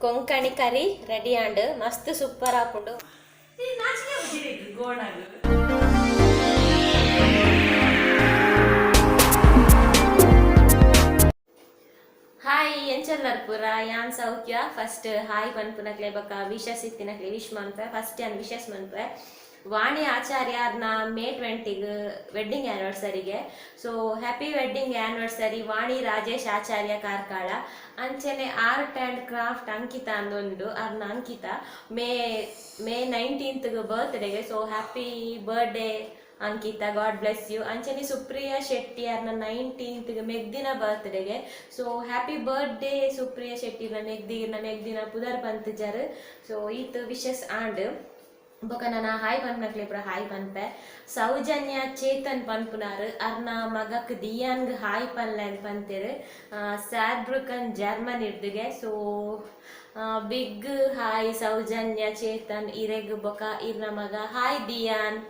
Konkani curry ready and ಮಸ್ತ್ super ಆಪುಂಡು. Hi ಎಂಚಲ್ಲರ್ ಪೂರ ಯಾನ್ ಸೌಖ್ಯ. ಫಸ್ಟ್ ಹಾಯ್ ಪನ್ಪುನಕ್ಲೆ ಬೊಕ ವಿಶಸ್ ಇತ್ತಿನಕ್ಲೆ ವಿಶ್ ಮನ್ಪೆ. ಫಸ್ಟ್ ಯಾನ್ ವಿಶಸ್ ಮನ್ಪೆ ವಾಣಿ ಆಚಾರ್ಯರ್ನ ಮೇ 20ಗೆ ವೆಡ್ಡಿಂಗ್ ಆ್ಯನಿವರ್ಸರಿಗೆ. So happy wedding anniversary Vani Rajesh Acharya Karkala. ಅಂಚನೆ ಆರ್ಟ್ ಆ್ಯಂಡ್ ಕ್ರಾಫ್ಟ್ ಅಂಕಿತ ಅಂದೊಂದು ಅರ್ನ ಅಂಕಿತ ಮೇ 19ಗೆ ಬರ್ತ್ಡೇಗೆ. So happy birthday Ankita, God bless you. ಅಂಚನೆ ಸುಪ್ರಿಯಾ ಶೆಟ್ಟಿ ಅರ್ನ 19ಗೆ ಮೆಗ್ದಿನ ಬರ್ತ್ಡೇಗೆ. So happy birthday Supriya Shetty ಮೆಗ್ದಿನ ಪುದರ್ ಪಂತಜರ್. ಸೊ ಈತ್ ವಿಶಸ್ ಆಂಡ್ ಬೊಕ ನಾನು ಹಾಯ್ ಪನ್ಪನಕ್ಲೆ ಪೂರ ಹಾಯ್ ಪನ್ಪೆ. ಸೌಜನ್ಯ ಚೇತನ್ ಪನ್ಪುನಾರು ಅರ್ನ ಮಗಕ್ ದಿಯಾನ್ಗ್ ಹಾಯ್ ಪನ್ಲೆನ್ ಪಂತೇರು. ಸ್ಯಾಬ್ರುಕನ್ ಜರ್ಮನ್ ಇರ್ದಿಗೆ. So big hi Soujanya Chethan ಇರೆಗ್ ಬೊಕ ಇರ್ನ ಮಗ ಹಾಯ್ ದಿಯಾನ್.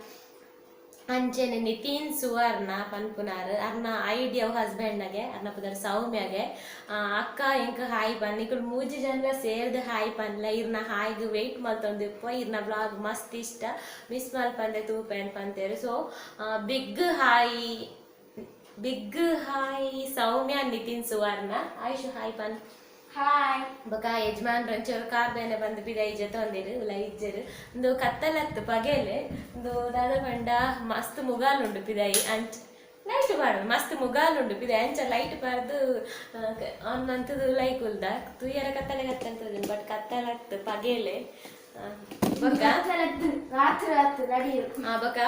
ಅಂಚೆನೆ ನಿತಿನ್ ಸುವರ್ಣ ಪನ್ಪುನಾರು ಅರ್ನ ಐಡಿಯಾ ಹಸ್ಬೆಂಡ್ಗೆ ಅರ್ನ ಪುದರ್ ಸೌಮ್ಯಗೆ. ಅಕ್ಕ ಎಂಕ್ ಹಾಯ್ ಪನ್ ಇಕ್ಕಳು 3 ಜನ ಸೇರ್ದು ಹಾಯ್ ಪನ್ಲೆ. ಇರ್ನ ಹಾಯ್ಗೆ ವೆಯ್ಟ್ ಮಲ್ತೊಂದಿಪ್ಪ. ಇರ್ನ ಬ್ಲಾಗ್ ಮಸ್ತ್ ಇಷ್ಟ, ಮಿಸ್ ಮಲ್ಪಂದೆ ತೂಪೆನ್ ಪಂತೇರು. ಸೊ ಬಿಗ್ ಹಾಯ್ ಸೌಮ್ಯ ನಿತಿನ್ ಸುವರ್ಣ. ಆಯುಷ್ ಹಾಯ್ ಪನ್. ಹಾಯ್ ಬೊಕ ಯಜಮಾನ್ ರಂಚೂರು ಕಾರ್ಬೇನೆ ಬಂದು ಪಿದೈ ಜೊತೆ ಒಂದಿರು ಉಲ ಇಜ್ಜರು ಒಂದು ಕತ್ತಲತ್ತು ಪಗೆಲೆ ಒಂದು ದಾದ ಪಂಡ ಮಸ್ತ್ ಮುಗಾಲುಂಡು ಪಿದೈ ಅಂಚ ಲೈಟ್ ಪಾಡು ಮಸ್ತ್ ಮುಗಾಲುಂಡು ಪಿದೈ ಅಂಚ ಲೈಟ್ ಪಾಡ್ದು ಅನ್ನಂತದು ಲೈಕ್ ಉಲ್ದ ತುಯ್ಯರ ಕತ್ತಲೆ ಬಟ್ ಕತ್ತಲತ್ತು ಪಗೆಲೆ ಬೊಕ ರಾತ್ರಿ ಬೊಕ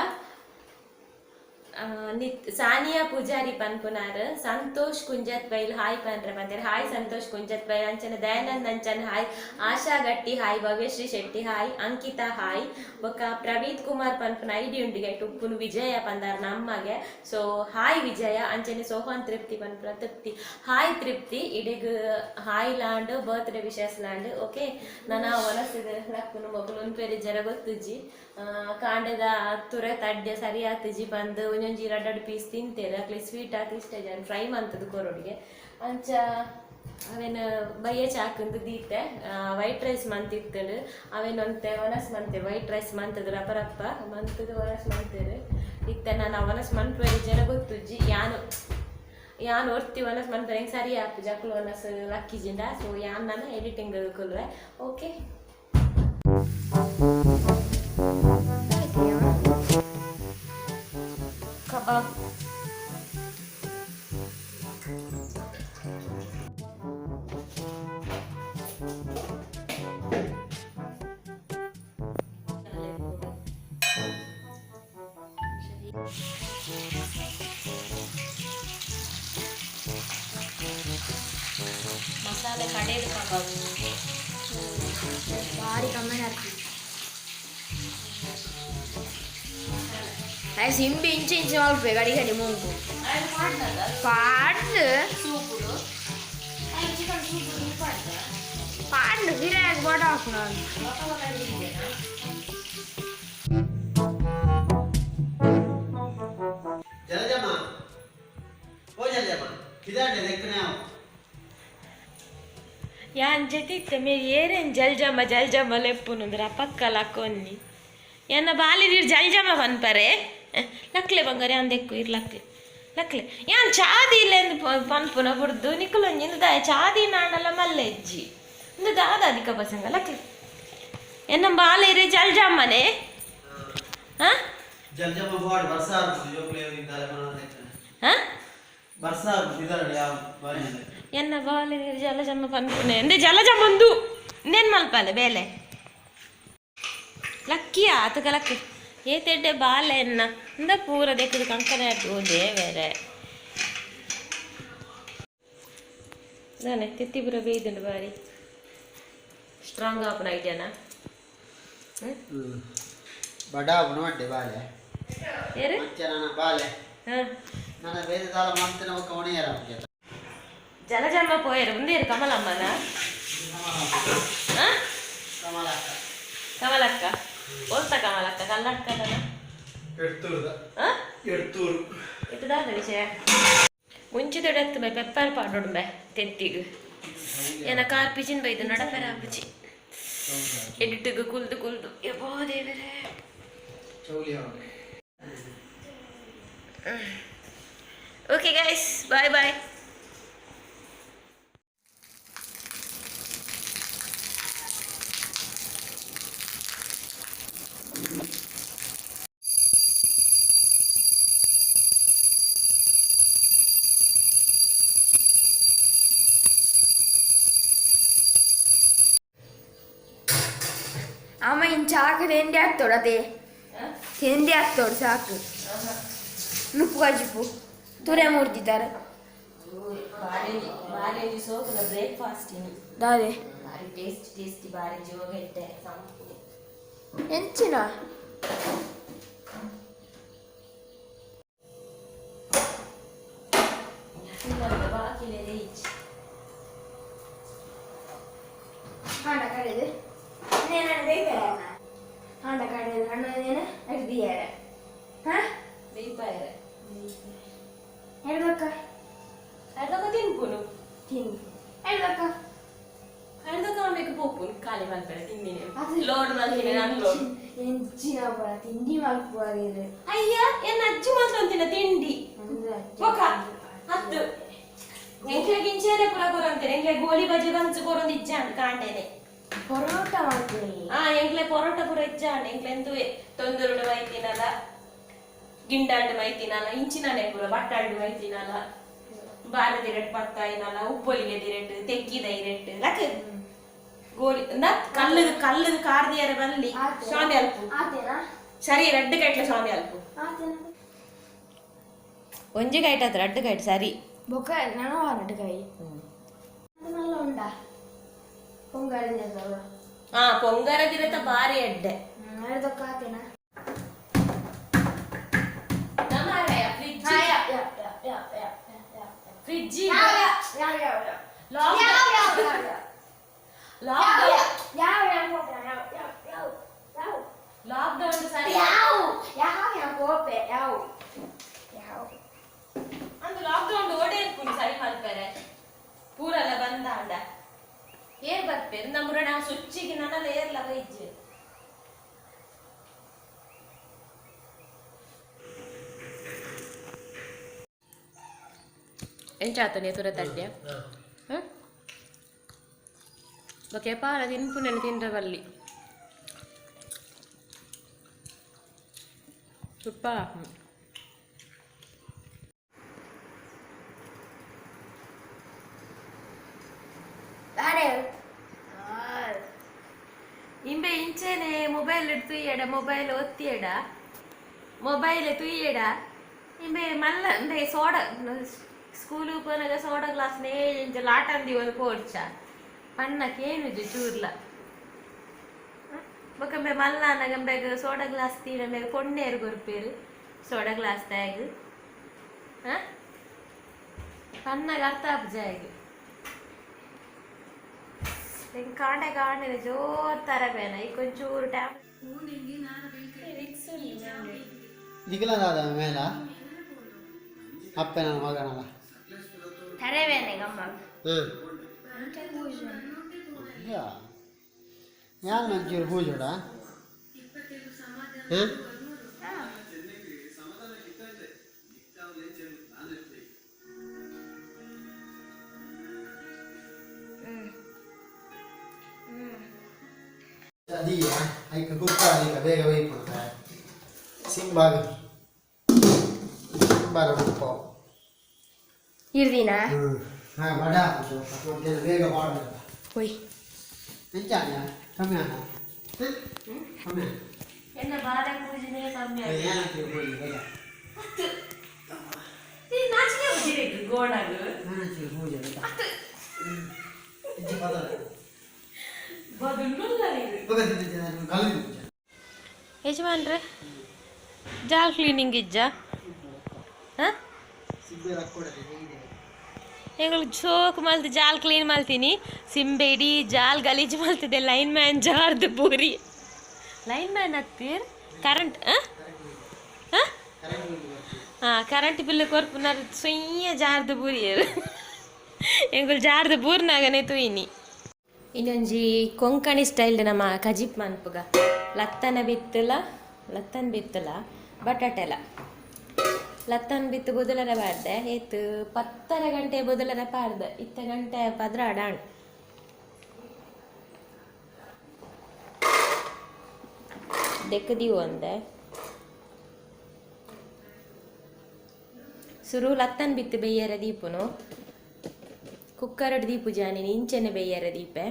ಸಾನಿಯಾ ಪೂಜಾರಿ ಪನ್ಪುನಾರ್ ಸಂತೋಷ್ ಕುಂಜತ್ ಬೈಲ್ ಹಾಯ್ ಪನ್ರೆ ಪಂತೇರು. ಹಾಯ್ ಸಂತೋಷ್ ಕುಂಜತ್ ಬೈಲ್. ಅಂಚನ ದಯಾನಂದ್ ಅಂಚನ್ ಹಾಯ್. ಆಶಾ ಗಟ್ಟಿ hi. Bhavyashree Shetty hi. Ankita hi. ಬೊಕ ಪ್ರವೀತ್ ಕುಮಾರ್ ಪನ್ಪುನ ಐಡಿ ಉಂಡಿಗೆ ಟುಪ್ಪುನು ವಿಜಯ ಪಂದಾರ್ ನಮ್ಮಗೆ. ಸೊ ಹಾಯ್ ವಿಜಯ. ಅಂಚನೆ ಸೋಹನ್ ತೃಪ್ತಿ ಪನ್ಪುನ ತೃಪ್ತಿ ಹಾಯ್ ತೃಪ್ತಿ. ಇಡೆಗ್ ಹಾಯ್ ಲಾಂಡ್ ಬರ್ತ್ಡೇ ವಿಶಸ್ ಲಾಂಡ್. ಓಕೆ ನಾನು ಒನಸಿದ ಲಕ್ಕುನು ಮಗುಲು ಉನ್ಪೇರಿ ಜರ ಗೊತ್ತುಜ್ಜಿ ಕಾಂಡದ ತುರೆ ತಡ್ಡೆ ಸರಿ ಆತುಜಿ ಬಂದು ಒಂಜೊಂಜಿ 2 ಪೀಸ್ ತಿಂತೇರು. ಅಕ್ಲಿ ಸ್ವೀಟ್ ಹಾಕಿ ಇಷ್ಟ ಜನ ಫ್ರೈ ಮಂತದ್ದು ಕೊರೋಡಿಗೆ. ಅಂಚ ಅವೇನು ಬಯ್ಯ ಚಾಕಂದು ದೀತೆ ವೈಟ್ ರೈಸ್ ಮಂತಿತ್ತಡು. ಅವೇನೊಂತೆ ಒನಸ್ ಮಂತೆ ವೈಟ್ ರೈಸ್ ಮಂತದ್ದು ರಪ್ಪ ಮಂತದ್ದು ಒನಸ್ ಮಂತೇರು ಇತ್ತೆ. ನಾನು ಒನಸ್ ಮಂತ್ವೇರಿ ಜನ ಗೊತ್ತುಜ್ಜಿ ಯಾನು ಒರ್ತಿ ಒನಸ್ ಮಂತ್ರೆ ಹೆಂಗೆ ಸರಿ ಆಪು ಜಕ್ಲು ಒನಸ್ ಲಕ್ಕಿಜಿಂದ. ಸೊ ಯಾನ್ ನಾನು ಎಡಿಟಿಂಗ್ ಕೊಲ್ವೆ. ಓಕೆ ಕಬಾಬ್ ಮಸಾಲೆ ಕಡೆದು ಕಬಾಬ್ ಭಾರಿ ಕಮ್ಮಿ ಹಾಕ್ತೀವಿ. ಸಿಂಬಿ ಇಂಚು ಮಲ್ಪೆ ಗಡಿ ಗಡಿ ಮುಂಗು ಪಾಡ್ದು ಪಾಡ್ದು ಬಿರಿಯಾನಿ ಬೋಟ ಹಾಕು. ನಾನು ಯಾನ್ ಜತಿತ್ತೆ ಮೇರಿ ಏರೇನು ಜಲ್ಜಮ್ಮ ಲೆಪ್ಪುನುಂದ್ರ ಪಕ್ಕಲ ಹಾಕೊಂಡಿ ಎನ್ನ ಬಾಲಿದೀರ್ ಜಲ್ಜಮ್ಮ ಪನ್ಪರೆ ಲಕ್ಲೆ ಬಂಗಾರ ಅಂದೆಕ್ಕು ಇರ್ಲಕ್ಲೆ ಲಕ್ಲೆ ಯಾನ್ ಚಾದಿ ಇಲ್ಲ ಎಂದು ಪನ್ಪುನ ಬುಡ್ದು ನಿಕ್ಕಲೊಂಜಿಂದ ದಾಯ ಚಾದಿ ನಾಣಲ್ಲ ಮಲ್ಲೆಜ್ಜಿ ಇಂದು ದಾದ ಅಧಿಕ ಪಸಂಗ ಲಕ್ಲೆ ಎನ್ನ ಬಾಲಿರಿ ಜಲ್ಜಮ್ಮನೆ ಹಾಂ ಎನ್ನ ಬಾಲಿರಿ ಜಲಜಮ್ಮ ಪನ್ಪುನೆ ಎಂದೆ ಜಲಜಮ್ಮಂದು ಇನ್ನೇನು ಮಲ್ಪಲೆ ಬೇಲೆ ಲಕ್ಕಿಯ ಆತಕ ಲಕ್ಕಿ ಏತೆಡ್ಡೆ ಬಾಲೆ ಎನ್ನ ಇಂದ ಪೂರ ದೇಕದ ಕಂಕನ ಓದೇ ಬೇರೆ ನಾನೆ ತಿತ್ತಿ ಪೂರ ಬೇಯ್ದುಂಡು ಬಾರಿ ಸ್ಟ್ರಾಂಗ್ ಆಪನ ಐಡಿಯಾನ ಬಡ ಅವನು ಅಡ್ಡೆ ಬಾಲೆ ಏರು ಬಾಲೆ ನಾನು ಬೇರೆ ದಾಲ ಮಾಡ್ತೇನೆ ಅವಕ್ಕೆ ಒಣೆಯರ ಜಲಜಮ್ಮ ಪೋಯರು ಮುಂದೇರು ಕಮಲಮ್ಮನ ಕಮಲಕ್ಕ ಓಲ್ತ ಕಮಲಕ್ಕ ಕಲ್ಲಡ್ಕದ ಇಟ್ಟದಾದ ವಿಷಯ ಮುಂಚಿದೊಡೆತ್ತು ಬೈ ಪೆಪ್ಪರ್ ಪಾಡೊಡು ಬೈ ತೆತ್ತಿಗೆ ಏನ ಕಾರ್ ಪಿಜಿನ್ ಬೈದು ನಡಪೆರ ಆಪುಜಿ ಎಡಿಟ್ಗೆ ಕುಲ್ದು ಕುಲ್ದು ಯಬ್ಬೋ ದೇವರೇ ಓಕೆ ಗೈಸ್ ಬಾಯ್ ಬಾಯ್. ಅಮ್ಮ ಇನ್ನು ಚಾಕು ತಿಂಡಿ ಆಗ್ತೋಡು ಅದೇ ತಿಂಡಿ ಆಗ್ತೋಡು ಸಾಕು ನುಪ್ಪು ಗಜ್ಜುಪು ತುರೆ ಮೂರ್ತಿದ್ದಾರೆ ಬಾರೇಜಿ ಸೋಕುದ ಬ್ರೇಕ್ಫಾಸ್ಟ್ ಇನಿ ದಾದೆ ಬಾರಿ ಟೇಸ್ಟಿ ಬಾರೇಜಿ ಹೋಗೈತೆ ಎಂಚಿನ ಬಾಕಿಲೆ ರೀಚ್ ಹಾಂಡ ಕಡೆದು నేను వేపాను ఆండ కడేది అన్న నేను అటు తీయాలి వేపారు ఎడదక్క ఎడదొక తినుకును తిని ఎడదక్క ఎడదొక మీకు పోపును ఖాళీ మల్పెడ తిండి లోడ్ మల్తిన అన్లోడ్ ఎంచిన బడ తిండి మల్పువాది అయ్యా ఎన్న అజ్జి మాత్రం తిన తిండి ఒక ಹತ್ತು ಎಂಕ್ಲೆ ಗಿಂಚೇರೆ ಪುರ ಕೊರಂತೇನೆ ಎಂಕ್ಲೆ ಗೋಲಿ ಬಜ್ಜಿ ಬಂಚು ಕೊರೊಂದು ಇಜ್ಜಾಂಡ್ ಕಾಂಡೇನೆ పొరోట ಮಾಡ್ತೀನಿ ಎಂಕ್ಲೆ ಪೊರೋಟ ಪುರ ಇಜ್ಜಾಂಡ್ ಎಂಕ್ಲೆ ಎಂತು ತೊಂದರುಡು ಮೈತಿನಲ ಗಿಂಡಾಂಡು ಮೈತಿನಲ ಇಂಚಿನನೆ ಪುರ ಬಟ್ಟಾಂಡು ಮೈತಿನಲ ಬಾರದಿ ರೆಟ್ ಪತ್ತಾಯಿನಲ ಉಪ್ಪೊಲಿಗೆ ದಿರೆಟ್ ತೆಕ್ಕಿದ ಇರೆಟ್ ಲಕ್ ಗೋಲಿ ಅಂದ ಕಲ್ಲು ಕಾರ್ದಿಯರ ಬಲ್ಲಿ ಸ್ವಾಮಿ ಅಲ್ಪು ಆತೇನಾ ಸರಿ ರೆಡ್ ಕೈಟ್ಲ ಸ್ವಾಮಿ ಅಲ್ಪು ಆತೇನಾ ಒಂಜಿ ಕೈಟ್ ಹತ್ರ ರೆಡ್ ಕೈಟ್ ಸರಿ బొక్క నన్ను అరటికాయ అది నల్ల ఉండా పొంగడి చేద్దాం ಪೊಂಗರದಿರತ್ತ ಬಾರಿ ಎಡ್ಡೆ అరదొక్క ఆతేనా ಫ್ರಿಡ್ಜ್ ಲಾಕ್ಡೌನ್ ಸರಿ ಅಂದು ಲಾಕ್ಡೌನ್ ಓಡೇ ಇರ್ಕೊಂಡು ಸರಿ ಮಲ್ಪರೆ ಪೂರೆಲ್ಲ ಬಂದಾಂಡ ಏರ್ ಬರ್ಪೇರು ನಮ್ಮೂರ ನಾವು ಸುಚ್ಚಿಗೆ ನನ್ನೆಲ್ಲ ಏರ್ಲ ವೈಜ್ಜೆ ಎಂಚಾತ ನೀ ತುರ ತಡ್ಡೆ ಓಕೆ ಪಾಲ ತಿನ್ಪು ನೆನೆ ತಿಂಡ್ರವಲ್ಲಿ ಸೂಪರ್ ಇಂಬೆ ಇಂಚೆನೆ ಮೊಬೈಲ್ ತುಯ್ಯಡ ಮೊಬೈಲ್ ಒತ್ತಿಯಡ ಮೊಬೈಲ್ ತುಯ್ಯಡ ಇಂಬೆ ಮಲ್ಲ ಅಂದ್ರೆ ಸೋಡಾ ಸ್ಕೂಲು ಪೋನಾಗ ಸೋಡಾ ಗ್ಲಾಸ್ ನೇಂಜ ಲಾಟಂದಿ ಒಂದು ಕೋರ್ಚ ಪಣ್ಣಕ್ಕೆ ಏನುಜು ಚೂರ್ಲ ಬೊಕಂಬೆ ಮಲ್ಲ ನಗಂಬೆಗ ಸೋಡಾ ಗ್ಲಾಸ್ ತೀನಂಬೆಗ ಪೊಣ್ಣೇರು ಗೊರ್ಪೇರು ಸೋಡಾ ಗ್ಲಾಸ್ ತ್ಯಾಗ್ ಪಣ್ಣಗ ಅರ್ಥ ಆಪುಜಾಗ ಕಾಂಡೆ ಕಾಂಡೆ ಜೋರ್ ತರಬೇನ ಈ ಕೊಂಚೂರು ಟ್ಯಾಬ್ ದಿಗಿಲ ದಾದ ಮೇಲ ಅಪ್ಪನ ಮಗನಲ್ಲ ತರಬೇನೆ ಗಮ್ಮ ಯಾರು manchuri ಹೂಜೋಡ dia ai ke buka ni ke bega wei pun ta simbag buka ಇರ್ದಿನ ha bada tu aku dia bega bada ಹೋಯ್ encannya kami ana kami ಎನ್ನ ಬಾಳೆ ಪೂಜೆನೇ ಕಮ್ಮಿ ಆಗಿದೆ ya ke boleh bega ನೀ ನಾಚಿಕೆ ಬಿಡಿಬೇಕು ಗೋಡಾಗ mana ke boleh bega ini pada ಬದುಲ್ಲಲ್ಲ ಇದು bega dia kali ಯಜಮಾನ್ರೆ ಜಾಲ್ ಕ್ಲೀನಿಂಗ್ ಇಜ್ಜ ಹಾಂ sibbe rakkodade heide ಎಂಗಳು ಸೋಕು ಮಲ್ತು ಜಾಲ್ ಕ್ಲೀನ್ ಮಲ್ತೀನಿ ಸಿಂಬೆ ಇಡೀ ಜಾಲ್ ಗಲೀಜು ಮಲ್ತಿದೆ ಲೈನ್ ಮ್ಯಾನ್ ಜಾರ್ದು ಪೂರಿ ಲೈನ್ ಮ್ಯಾನ್ ಹತ್ತಿರ ಕರೆಂಟ್ ಹಾಂ ಕರೆಂಟ್ ಬಿಲ್ ಕೊರ್ಪುನಾರ ಸೊಯ್ಯ ಜಾರ್ದು ಪೂರಿ ಎಂಗುಲ್ ಜಾರ್ದ ಬೂರ್ನಾಗನೆ ತುಯಿನಿ ಇನ್ನೊಂಜಿ ಕೊಂಕಣಿ ಸ್ಟೈಲ್ ನಮ್ಮ ಕಜಿಪ್ ಮನ್ಪುಗ ಲತ್ತನ ಬಿತ್ತಲ ಬಟಾಟೆಲ ಲತ್ತನ್ ಬಿತ್ತು ಬೊದಲರ ಪಾಡ್ದೆ ಏತ್ 10 ಗಂಟೆ ಬೊದಲರ ಪಾಡ್ದೆ 2 ಗಂಟೆ ಪದ್ರ ಅಡಾಣ್ ದೆಕ್ಕದಿವು ಅಂದೆ ಸುರು ಲತ್ತನ್ ಬಿತ್ತು ಬೆಯ್ಯರ ದೀಪುನು ಕುಕ್ಕರ್ ದೀಪು ಜಾನಿನಿ ಇಂಚೆನೆ ಬೆಯ್ಯರ ದೀಪೆ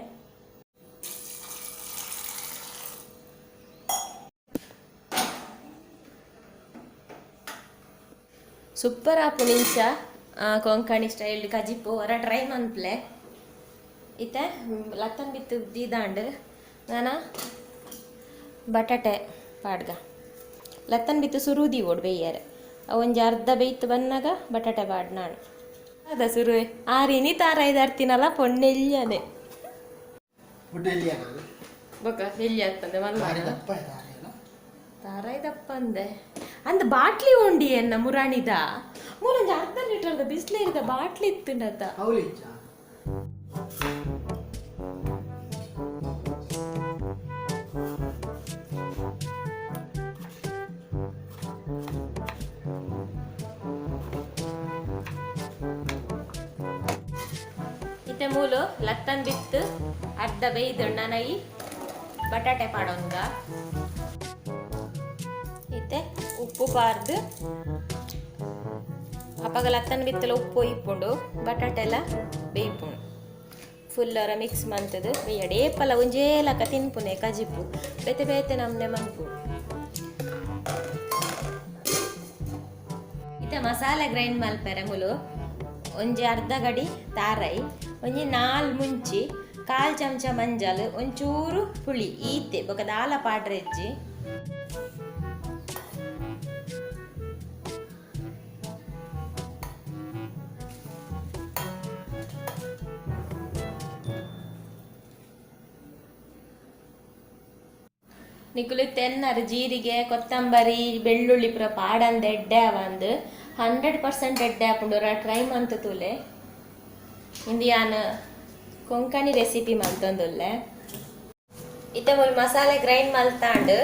ಸೂಪರ್ ಆಪು ನಿಂಚ ಕೊಂಕಣಿ ಸ್ಟೈಲ್ ಕಜಿಪು ಹೊರ ಟ್ರೈ ಮನ್ಪ್ಲೆ ಇತ್ತೆ ಲತ್ತನ್ ಬಿತ್ತು ದೀದಾಂಡ್ ನಾನು ಬಟಾಟೆ ಪಾಡ್ಗ ಲತ್ತನ್ ಬಿತ್ತು ಸುರುದಿ ಓಡ್ ಬೇಯ್ಯಾರೆ ಒಂಜಿ ಅರ್ಧ ಬೇಯ್ತು ಬನ್ನಾಗ ಬಟಾಟೆ ಪಾಡ್ ನಾನು ಅದ ಸುರು ಆರಿನಿ ತಾರ ಐದಾರ್ತಿನಲ್ಲ ಪೊಣ್ಣೆಲ್ಯನೆ ಬೊಕ್ಕ ಎಲ್ಲಿ ಆಗ್ತದೆ ತಾರಾಯ್ದಪ್ಪ ಅಂದೆ ಅಂದ ಬಾಟ್ಲಿ ಉಂಡಿ ಎನ್ನ ಮುರಾಣಿದ ಮೂಲೊಂದು ಅರ್ಧ ಲೀಟರ್ದ ಬಿಸ್ಲೇರಿದ ಬಾಟ್ಲಿ ಇತ್ತುಂಡತ ಇತ್ತೆ ಮೂಲು ಲತ್ತನ್ ಬಿತ್ತು ಅರ್ಧ ಬೇಯ್ದು ನನೈ ಬಟಾಟೆ ಪಾಡೋಂಗ ಇತ್ತೆ ಉಪ್ಪು ಪಾರ್ದು ಅಪ್ಪಗ ಲತ್ತನ್ ಬಿತ್ತಲ ಉಪ್ಪು ಇಪ್ಪುಂಡು ಬಟಾಟೆ ಎಲ್ಲ ಬೇಯ್ಪುಂಡು ಫುಲ್ಲರ ಮಿಕ್ಸ್ ಮಂತದು ಬೇಯಡೇಪಲ ಒಂಜೇಲಕ ತಿನ್ಪುನೆ ಕಜಿಪು ಬೇತೆ ಬೇತೆ ನಮ್ನೆ ಮನ್ಪು ಇತ್ತೆ ಮಸಾಲೆ ಗ್ರೈಂಡ್ ಮಲ್ಪೆರೆ ಮುಲು ಒಂಜಿ ಅರ್ಧ ಗಡಿ ತಾರೈ ಒಂಜಿ 4 ಮುಂಚಿ 1/4 ಚಮಚ ಮಂಜಲ್ ಒಂಚೂರು ಹುಳಿ ಈತೆ ಬೊಕ ದಾಲ ಪಾಡ್ರೆಜ್ಜಿ ನಿಕುಲು ತೆನ್ನರು ಜೀರಿಗೆ ಕೊತ್ತಂಬರಿ ಬೆಳ್ಳುಳ್ಳಿ ಪುರ ಪಾಡಂದ ಎಡ್ಡೆ ಅವಂದು 100% ಎಡ್ಡೆ ಹಾಕೊಂಡು ಟ್ರೈ ಮಂತ್ ತೂಲೆ ಇಂದಿಯಾನ ಕೊಂಕಣಿ ರೆಸಿಪಿ ಮಂತೊಂದುಲ್ಲೆ ಇತ್ತೆ ಮೂಲು ಮಸಾಲೆ ಗ್ರೈಂಡ್ ಮಲ್ತಾಂಡು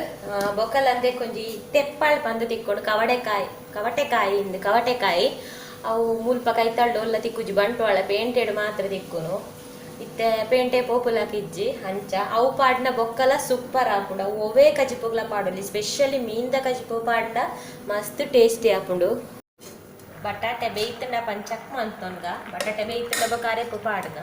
ಬೊಕ್ಕಲಂದೆ ಕೊಂಜಿ ತೆಪ್ಪಾಳು ಪಂದು ತಿಕ್ಕೊಂಡು ಕವಟೆಕಾಯಿ ಅವು ಮುಲ್ಪ ಕೈತಳ್ಳು ಒಲ್ಲ ತಿಕ್ಕುಜಿ ಬಂಟ್ವಾಳ ಪೇಂಟೆಡ್ ಮಾತ್ರ ತಿಕ್ಕುನು ಇತ್ತೆ ಪೇಂಟೆ ಪೋಪುಲಕಿಜ್ಜಿ ಹಂಚ ಅವು ಪಾಡ್ನ ಬೊಕ್ಕಲ ಸೂಪರ್ ಆಪುಂಡು ಅವು ಒವೇ ಕಜಿಪುಗ್ಲ ಪಾಡಲಿ ಸ್ಪೆಷಲಿ ಮೀನ್ದ ಕಜಿಪು ಪಾಡ್ನ ಮಸ್ತ್ ಟೇಸ್ಟಿ ಆಪುಂಡು ಬಟಾಟೆ ಬೇಯ್ತಂಡ ಪಂಚಕ್ ಮಂತೊನ್ಗ ಬಟಾಟೆ ಬೇಯ್ತಂಡ ಬೊಕಾರೆ ಪು ಪಾಡ್ಗ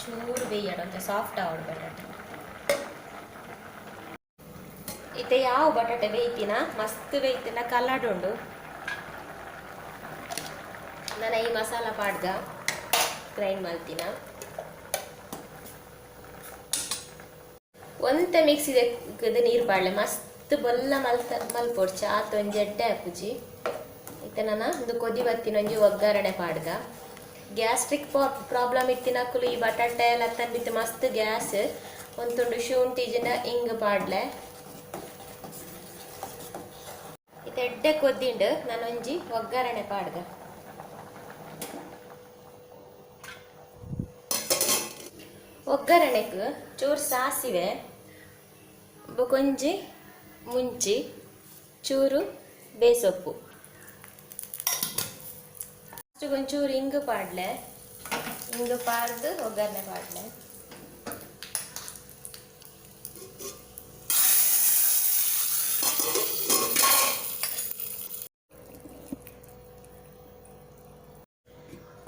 ಚೂರು ಬೇಯ್ಯಡ ಅಂತ ಸಾಫ್ಟ್ ಆವಡು ಬಟಾಟೆ ಇತ್ತೆ ಯಾವ ಬಟಾಟೆ ಬೇಯ್ತಿನ ಮಸ್ತ್ ಬೇಯ್ತಿನ ಕಲ್ಲಡುಂಡು ನಾನು ಈ ಮಸಾಲ ಪಾಡ್ಗ ಗ್ರೈಂಡ್ ಮಾಡ್ತೀನ ಒಂತೆ ಮಿಕ್ಸಿದೆ ನೀರು ಪಾಡ್ಲೆ ಮಸ್ತ್ ಬೊಲ್ಲ ಮಲ್ಪೊಡ್ ಚಾತ್ ಒಂಜಿ ಎಡ್ಡೆ ಹಾಪುಜಿ ಇತ್ತೆ ನಾನು ಒಂದು ಕೊದಿ ಬತ್ತಿನ ಒಂಜಿ ಒಗ್ಗರಣೆ ಪಾಡ್ಗ ಗ್ಯಾಸ್ಟ್ರಿಕ್ ಪ್ರಾಬ್ಲಮ್ ಇತ್ತಿನಕ್ಕಲು ಈ ಬಟಾಟೆ ಲತ್ತನ್ ಬಿತ್ತು ಮಸ್ತ್ ಗ್ಯಾಸ್ ಒಂತುಂಡು ಶುಂಠಿ ಜಿನ ಹಿಂಗ್ ಪಾಡ್ಲೆ ಇತ್ತೆ ಎಡ್ಡೆ ಕೊದ್ದಿಂಡು ನಾನು ಒಂಜಿ ಒಗ್ಗರಣೆ ಪಾಡ್ಗ ಒಗ್ಗರಣೆಗೆ ಚೂರು ಸಾಸಿವೆ ಕೊಂಜಿ ಮುಂಚಿ ಚೂರು ಬೇಸೊಪ್ಪು ಅಷ್ಟು ಒಂಚೂರು ಹಿಂಗು ಪಾಡ್ಲೆ ಹಿಂಗು ಪಾಡ್ದು ಒಗ್ಗರಣೆ ಪಾಡ್ಲೆ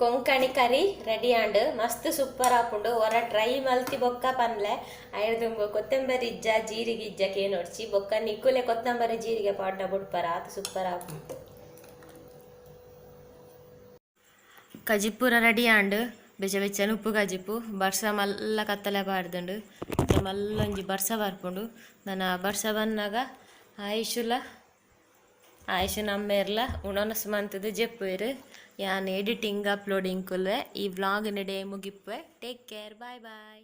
ಕೊಂಕಣಿ ಕರಿ ರೆಡಿ ಆಂಡ್ ಮಸ್ತ್ ಸೂಪರ್ ಆಪುಂಡು ಹೊರ ಟ್ರೈ ಮಲ್ತಿ ಬೊಕ್ಕ ಪನ್ಲೆ ಐದು ಕೊತ್ತಂಬರಿ ಇಜ್ಜ ಜೀರಿಗೆ ಇಜ್ಜ ಕೇನೊಡ್ಚಿ ಬೊಕ್ಕ ನಿಕ್ಕುಲೆ ಕೊತ್ತಂಬರಿ ಜೀರಿಗೆ ಪಾಡ್ನ ಬುಡ್ಪರ ಆತು ಸೂಪರ್ ಆಪುಂಡು ಕಜಿಪುರ ರೆಡಿ ಆಂಡ್ ಬೆಚ್ಚ ಬೆಚ್ಚನ ಉಪ್ಪು ಕಜಿಪು ಬರ್ಸ ಮಲ್ಲ ಕತ್ತಲೆ ಪಾಡ್ದುಂಡು ಮಲ್ಲೊಂಜಿ ಬರ್ಸ ಬರ್ಪುಂಡು ನಾನು ಬರ್ಸ ಬನ್ನಾಗ ಆಯುಷು ನಮ್ಮೇರ್ಲ ಉಣನಸು ಮಂತದು ಜೆಪ್ಪುವೆರು ಯಾನ್ ಎಡಿಟಿಂಗ್ ಅಪ್ಲೋಡಿಂಗ್ ಕುಲ್ವೆ ಈ ವ್ಲಾಗ್ ನೆಡೆ ಮುಗಿಪ್ಪೆ ಟೇಕ್ ಕೇರ್ ಬಾಯ್ ಬಾಯ್